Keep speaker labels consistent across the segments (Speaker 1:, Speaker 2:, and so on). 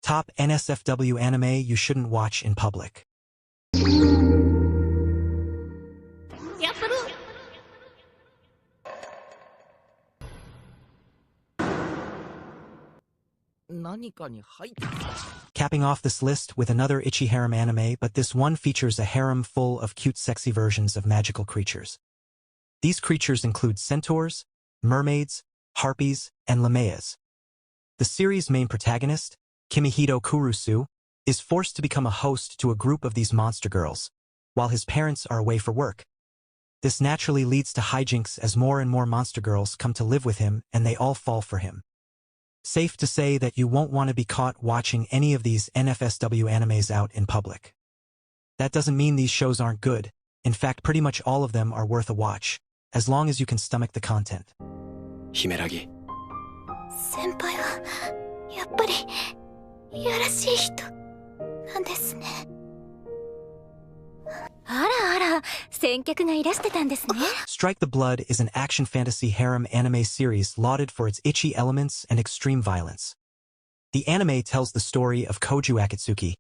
Speaker 1: Top NSFW anime you shouldn't watch in public.
Speaker 2: やったる。何かに入った。
Speaker 1: Capping off this list with another ecchi harem anime, but this one features a harem full of cute sexy versions of magical creatures. These creatures include centaurs, mermaids, harpies, and lameas. The series' main protagonist, Kimihito Kurusu, is forced to become a host to a group of these monster girls, while his parents are away for work. This naturally leads to hijinks as more and more monster girls come to live with him and they all fall for him. Safe to say that you won't want to be caught watching any of these NFSW animes out in public. That doesn't mean these shows aren't good. In fact, pretty much all of them are worth a watch, as long as you can stomach the content.
Speaker 3: 姫ラギ。
Speaker 4: 先輩はやっぱりいやらしい人なんですね。あらあら、先客がいらしてたんですね。
Speaker 1: Strike the Blood is an action fantasy harem anime series lauded for its ecchi elements and extreme violence. The anime tells the story of Koju Akatsuki,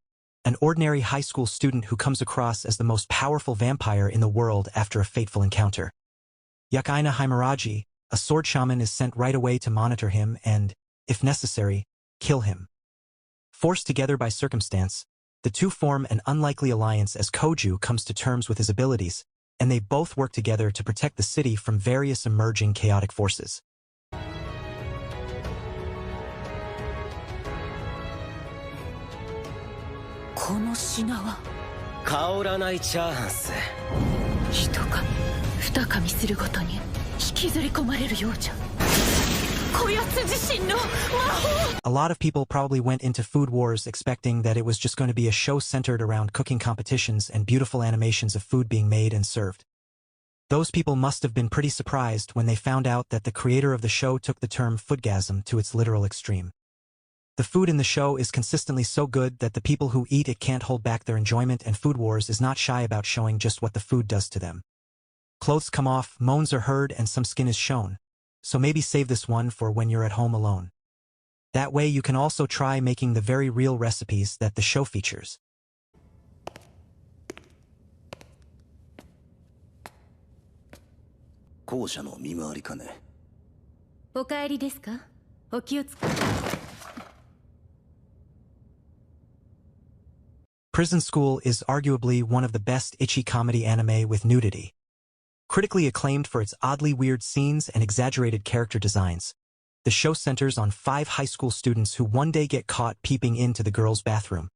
Speaker 1: an ordinary high school student who comes across as the most powerful vampire in the world after a fateful encounter. Yakaina Himuraji, a sword shaman, is sent right away to monitor him and, if necessary, kill him. Forced together by circumstance, the two form an unlikely alliance as Koju comes to terms with his abilities, and they both work together to protect the city from various emerging chaotic forces.
Speaker 4: この品は
Speaker 3: 香らないチャーハンっす。
Speaker 4: 一噛み二噛みするごとに引きずり込まれるようじゃ。こやつ自身の魔法。
Speaker 1: A lot of people probably went into Food Wars expecting that it was just going to be a show centered around cooking competitions and beautiful animations of food being made and served. Those people must have been pretty surprised when they found out that the creator of the show took the term foodgasm to its literal extreme. The food in the show is consistently so good that the people who eat it can't hold back their enjoyment, and Food Wars is not shy about showing just what the food does to them. Clothes come off, moans are heard, and some skin is shown. So maybe save this one for when you're at home alone. That way you can also try making the very real recipes that the show features.
Speaker 5: 校舎の見回りかね。
Speaker 4: お帰りですか？お気をつけ。
Speaker 1: Prison School is arguably one of the best ecchi comedy anime with nudity. Critically acclaimed for its oddly weird scenes and exaggerated character designs, the show centers on 5 high school students who one day get caught peeping into the girls' bathroom.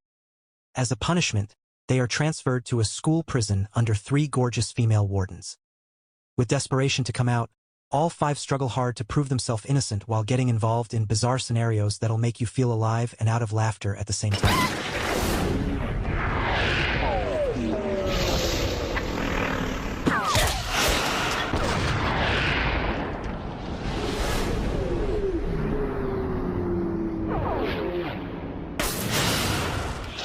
Speaker 1: As a punishment, they are transferred to a school prison under 3 gorgeous female wardens. With desperation to come out, all 5 struggle hard to prove themselves innocent while getting involved in bizarre scenarios that'll make you feel alive and out of laughter at the same time.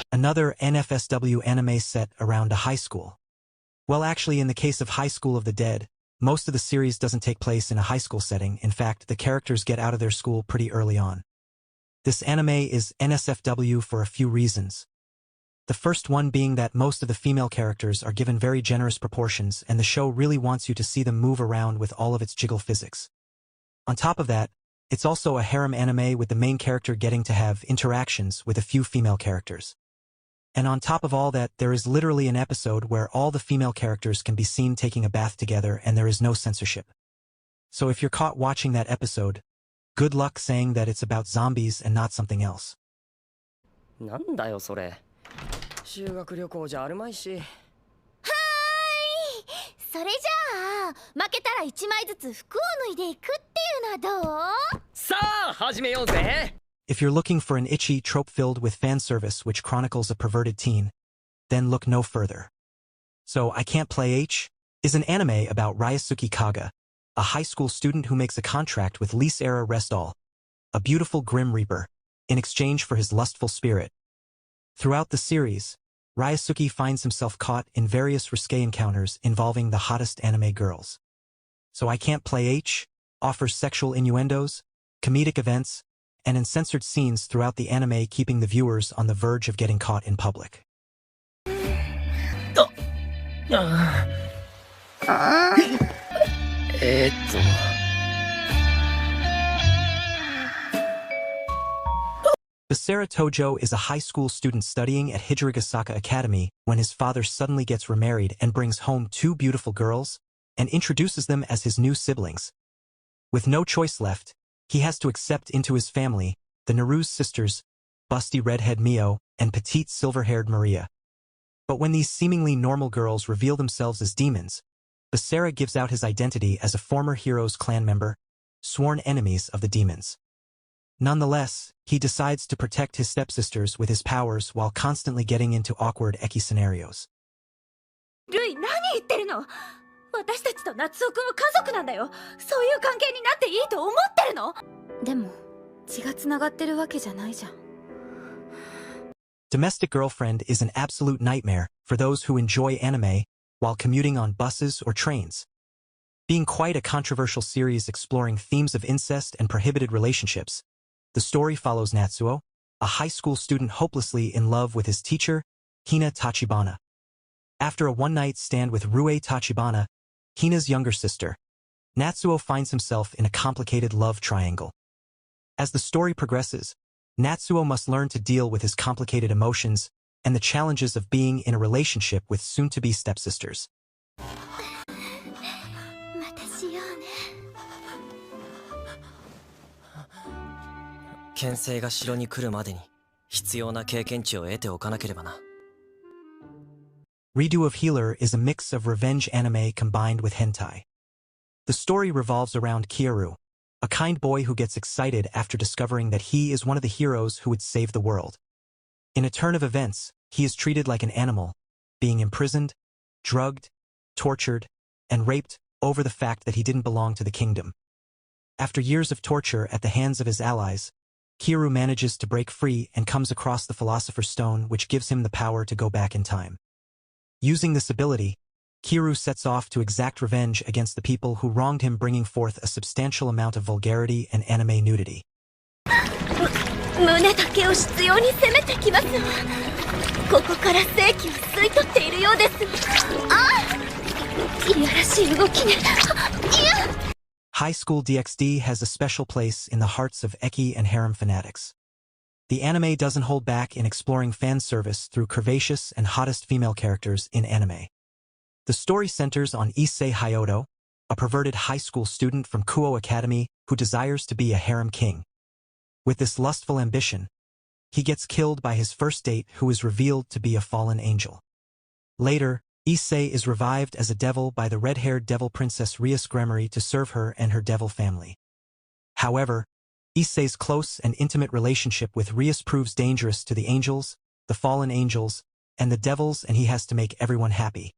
Speaker 1: Another NFSW anime set around a high school. Well, actually, in the case of High School of the Dead, most of the series doesn't take place in a high school setting. In fact, the characters get out of their school pretty early on. This anime is NSFW for a few reasons. The first one being that most of the female characters are given very generous proportions, and the show really wants you to see them move around with all of its jiggle physics. On top of that, it's also a harem anime with the main character getting to have interactions with a few female characters. And on top of all that, there is literally an episode where all the female characters can be seen taking a bath together and there is no censorship. So if you're caught watching that episode, good luck saying that it's about zombies and not something else.
Speaker 3: なんだよそれ。修学旅行じゃあるまいし。
Speaker 4: はーい。それじゃあ負けたら1枚ずつ服を脱いでいくっていうのはどう？
Speaker 3: さあ始めようぜ。
Speaker 1: If you're looking for an ecchi trope filled with fan service which chronicles a perverted teen, then look no further. So I Can't Play H is an anime about Ryusuke Kaga, a high school student who makes a contract with Lise-era Restall, a beautiful Grim Reaper, in exchange for his lustful spirit. Throughout the series, Ryusuke finds himself caught in various risque encounters involving the hottest anime girls. So I Can't Play H offers sexual innuendos, comedic events, and uncensored scenes throughout the anime, keeping the viewers on the verge of getting caught in public. Basara Tojo is a high school student studying at Hijirigasaka Academy when his father suddenly gets remarried and brings home two beautiful girls and introduces them as his new siblings. With no choice left, he has to accept into his family the Naru's sisters, busty redhead Mio and petite silver-haired Maria. But when these seemingly normal girls reveal themselves as demons, Basara gives out his identity as a former hero's clan member, sworn enemies of the demons. Nonetheless, he decides to protect his stepsisters with his powers while constantly getting into awkward Eki scenarios.
Speaker 4: ルイ、何言ってるの？私たちと夏夫くんは家族なんだよ。そういう関係になっていいと思ってるの？でも、血がつながってるわけじゃないじゃん。
Speaker 1: Domestic Girlfriend is an absolute nightmare for those who enjoy anime while commuting on buses or trains. Being quite a controversial series exploring themes of incest and prohibited relationships, the story follows Natsuo, a high school student hopelessly in love with his teacher, Hina Tachibana. After a one-night stand with Rue Tachibana, Hina's younger sister, Natsuo finds himself in a complicated love triangle. As the story progresses, Natsuo must learn to deal with his complicated emotions and the challenges of being in a relationship with soon-to-be stepsisters.
Speaker 4: またしようね。
Speaker 3: 牽制が城に来るまでに必要な経験値を得ておかなければな。
Speaker 1: Redo of Healer is a mix of revenge anime combined with hentai. The story revolves around Kyoru, a kind boy who gets excited after discovering that he is one of the heroes who would save the world. In a turn of events, he is treated like an animal, being imprisoned, drugged, tortured, and raped over the fact that he didn't belong to the kingdom. After years of torture at the hands of his allies, Kyoru manages to break free and comes across the Philosopher's Stone, which gives him the power to go back in time. Using this ability, Kyoru sets off to exact revenge against the people who wronged him, bringing forth a substantial amount of vulgarity and anime nudity.
Speaker 4: 胸だけを執拗に攻めてきますわ。ここから正気を吸い取っているようです。いやらしい動きね。
Speaker 1: High School DxD has a special place in the hearts of Eki and harem fanatics. The anime doesn't hold back in exploring fan service through curvaceous and hottest female characters in anime. The story centers on Issei Hyoto, a perverted high school student from Kuo Academy who desires to be a harem king. With this lustful ambition, he gets killed by his first date, who is revealed to be a fallen angel. Later, Issei is revived as a devil by the red-haired devil princess Rias Gremory to serve her and her devil family. However, Issei's close and intimate relationship with Rias proves dangerous to the angels, the fallen angels, and the devils, and he has to make everyone happy.